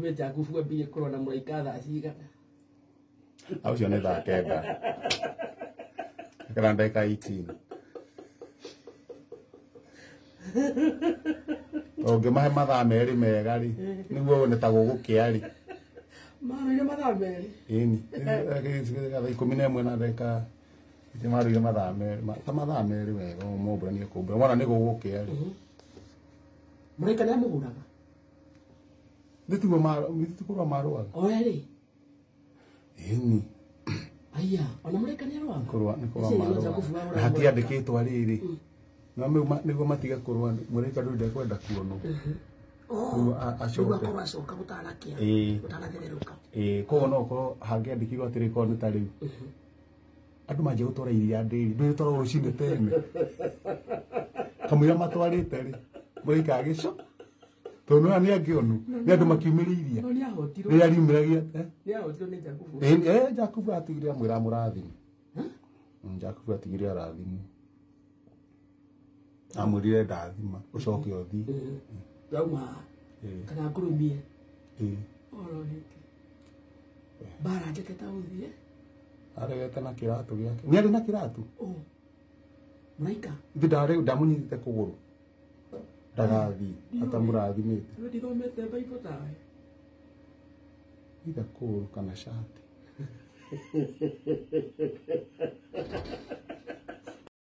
Tume Jakubu ambie korwo na mũraika thaa cigana. Au cio nĩ thaa kenda. Kana ndagĩka 18. Ũngĩmahe mathaa merĩ mega rĩ nĩguo wone ta gũgũkĩa rĩ. Marũire mathaa merĩ. Ĩni. Thaa 11 na ndagĩka marũire mathaa merĩ. Ta mathaa merĩ wega mũmbũranie kũmbũra. Mwana nĩ gũgũkĩa rĩ. Mũraika nĩ amũgũraga. Nĩtiguo marũaga. O erĩ. Ĩni. Aya, ona mũraika nĩ arũaga. Nĩ kũrũa marũaga. Na hatiandĩkĩtwo rĩrĩ. Nĩguo matige kũrũa mũraika ndũrĩ ndekwenda kuonwo. Acoka gũtanakĩa. Gũtanathererũka. Koguo no ũkorwo hangĩandĩkirwo atĩrĩ korwo nĩ ta rĩu. Andũ manjia gũtwara iria ndĩri. Ndũrĩ twarwo rũcinĩ tene. Kamũira matwarĩte rĩ. Mũraika agĩco. Tondũ nĩ angĩonu. Nĩ andũ makiumĩrĩirie. Nĩ ahotirwo. Rĩrĩa riumĩragia. Nĩ ahotirwo nĩ Jakubu. Jakubu atigire amwĩra mũrathimũ. Jakubu atigire arathimũ. Amwĩrire ndathima ũcoke ũthiĩ. Yauma. Kana ngũrũmie. Oronete. Bara njĩkĩta ũthiĩ. Aregete na kĩratũ gĩake. Nĩ arĩ na kĩratũ? Mũraika. Ithe ndamũnyitĩte kũgũrũ. Ndagathiĩ atamũrathimĩte. Ndithomete Bible tawe. Ithe kũgũrũ kana cati.